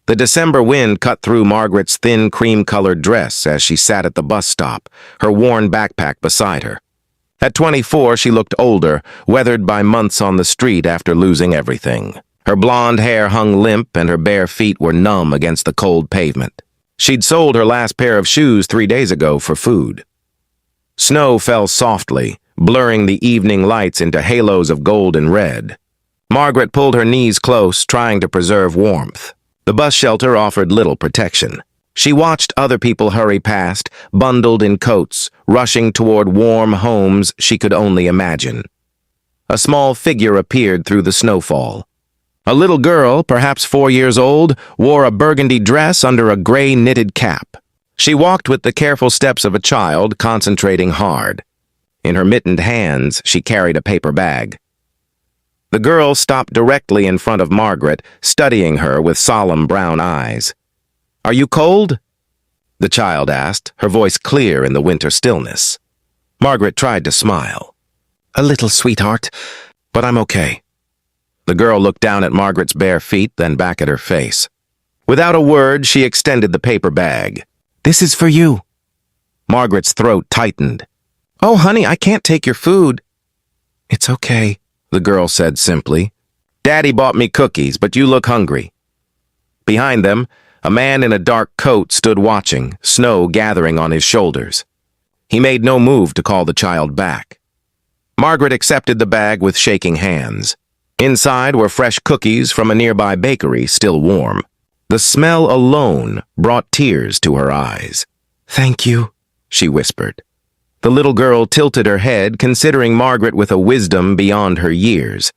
The December wind cut through Margaret's thin cream-colored dress as she sat at the bus stop, her worn backpack beside her. At 24, she looked older, weathered by months on the street after losing everything. Her blonde hair hung limp and her bare feet were numb against the cold pavement. She'd sold her last pair of shoes 3 days ago for food. Snow fell softly, blurring the evening lights into halos of gold and red. Margaret pulled her knees close, trying to preserve warmth. The bus shelter offered little protection. She watched other people hurry past, bundled in coats, rushing toward warm homes she could only imagine. A small figure appeared through the snowfall. A little girl, perhaps 4 years old, wore a burgundy dress under a gray knitted cap. She walked with the careful steps of a child, concentrating hard. In her mittened hands, she carried a paper bag. The girl stopped directly in front of Margaret, studying her with solemn brown eyes. "Are you cold?" the child asked, her voice clear in the winter stillness. Margaret tried to smile. "A little, sweetheart, but I'm okay." The girl looked down at Margaret's bare feet, then back at her face. Without a word, she extended the paper bag. "This is for you." Margaret's throat tightened. "Oh, honey, I can't take your food." "It's okay," the girl said simply. "Daddy bought me cookies, but you look hungry." Behind them, a man in a dark coat stood watching, snow gathering on his shoulders. He made no move to call the child back. Margaret accepted the bag with shaking hands. Inside were fresh cookies from a nearby bakery, still warm. The smell alone brought tears to her eyes. "Thank you," she whispered. The little girl tilted her head, considering Margaret with a wisdom beyond her years.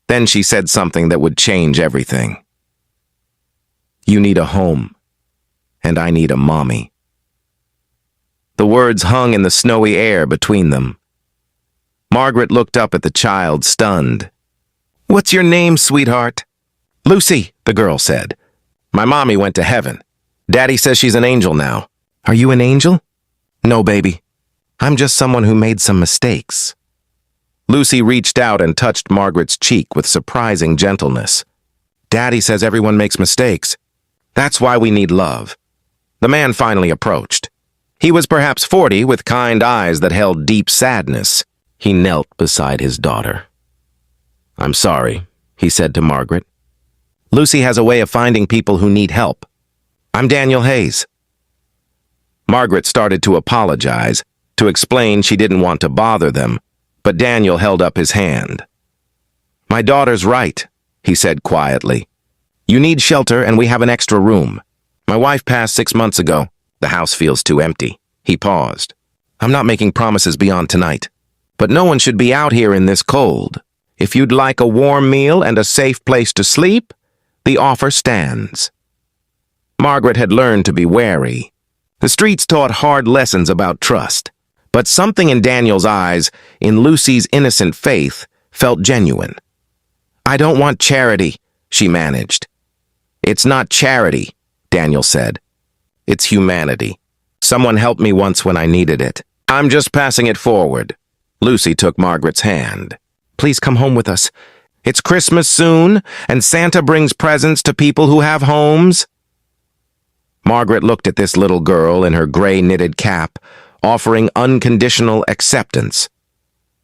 Then she said something that would change everything. "You need a home, and I need a mommy." The words hung in the snowy air between them. Margaret looked up at the child, stunned. "What's your name, sweetheart?" "Lucy," the girl said. "My mommy went to heaven. Daddy says she's an angel now." "Are you an angel?" "No, baby. I'm just someone who made some mistakes." Lucy reached out and touched Margaret's cheek with surprising gentleness. "Daddy says everyone makes mistakes. That's why we need love." The man finally approached. He was perhaps 40, with kind eyes that held deep sadness. He knelt beside his daughter. "I'm sorry," he said to Margaret. "Lucy has a way of finding people who need help. I'm Daniel Hayes." Margaret started to apologize, to explain she didn't want to bother them, but Daniel held up his hand. "My daughter's right," he said quietly. "You need shelter and we have an extra room. My wife passed 6 months ago. The house feels too empty." He paused. "I'm not making promises beyond tonight, but no one should be out here in this cold. If you'd like a warm meal and a safe place to sleep, the offer stands." Margaret had learned to be wary. The streets taught hard lessons about trust. But something in Daniel's eyes, in Lucy's innocent faith, felt genuine. "I don't want charity," she managed. "It's not charity," Daniel said. "It's humanity. Someone helped me once when I needed it. I'm just passing it forward." Lucy took Margaret's hand. "Please come home with us. It's Christmas soon, and Santa brings presents to people who have homes." Margaret looked at this little girl in her gray knitted cap, offering unconditional acceptance.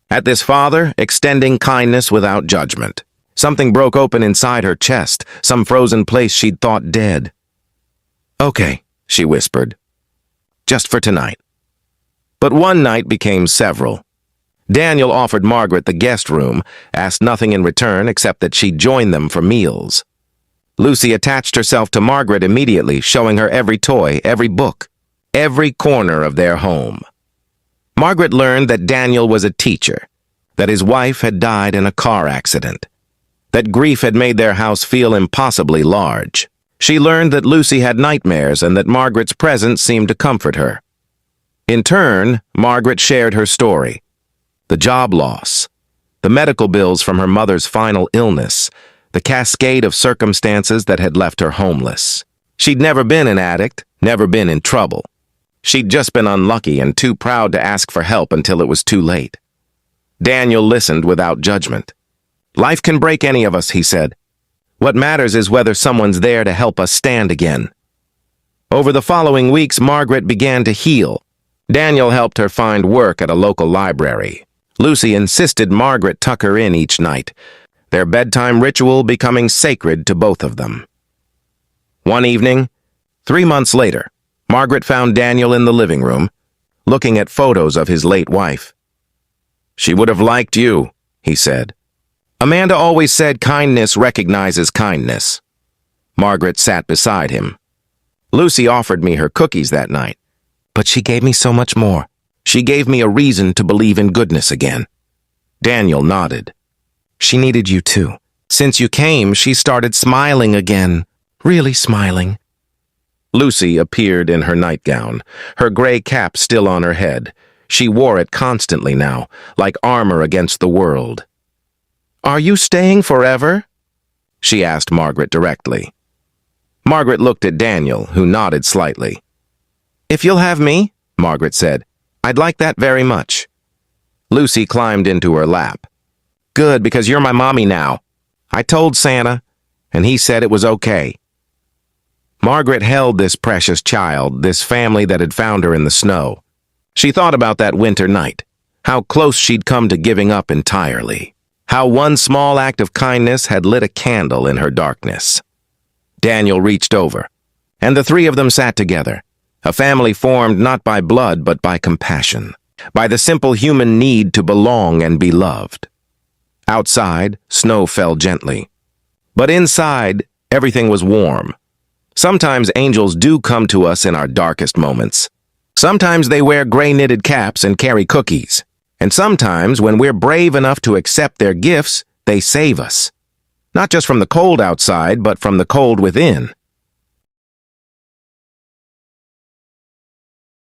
At this father, extending kindness without judgment. Something broke open inside her chest, some frozen place she'd thought dead. "Okay," she whispered. "Just for tonight." But one night became several. Daniel offered Margaret the guest room, asked nothing in return except that she join them for meals. Lucy attached herself to Margaret immediately, showing her every toy, every book, every corner of their home. Margaret learned that Daniel was a teacher, that his wife had died in a car accident, that grief had made their house feel impossibly large. She learned that Lucy had nightmares and that Margaret's presence seemed to comfort her. In turn, Margaret shared her story. The job loss, the medical bills from her mother's final illness, the cascade of circumstances that had left her homeless. She'd never been an addict, never been in trouble. She'd just been unlucky and too proud to ask for help until it was too late. Daniel listened without judgment. "Life can break any of us," he said. What matters is whether someone's there to help us stand again. Over the following weeks, Margaret began to heal. Daniel helped her find work at a local library. Lucy insisted Margaret tuck her in each night, their bedtime ritual becoming sacred to both of them. One evening, 3 months later, Margaret found Daniel in the living room, looking at photos of his late wife. "She would have liked you," he said. Amanda always said kindness recognizes kindness. Margaret sat beside him. "Lucy offered me her cookies that night, but she gave me so much more. She gave me a reason to believe in goodness again." Daniel nodded. "She needed you too. Since you came, she started smiling again. Really smiling." Lucy appeared in her nightgown, her gray cap still on her head. She wore it constantly now, like armor against the world. "Are you staying forever?" she asked Margaret directly. Margaret looked at Daniel, who nodded slightly. "If you'll have me," Margaret said, "I'd like that very much." Lucy climbed into her lap. "Good, because you're my mommy now. I told Santa, and he said it was okay." Margaret held this precious child, this family that had found her in the snow. She thought about that winter night, how close she'd come to giving up entirely, how one small act of kindness had lit a candle in her darkness. Daniel reached over, and the three of them sat together, a family formed not by blood but by compassion, by the simple human need to belong and be loved. Outside, snow fell gently, but inside, everything was warm. Sometimes angels do come to us in our darkest moments. Sometimes they wear gray-knitted caps and carry cookies. And sometimes, when we're brave enough to accept their gifts, they save us. Not just from the cold outside, but from the cold within.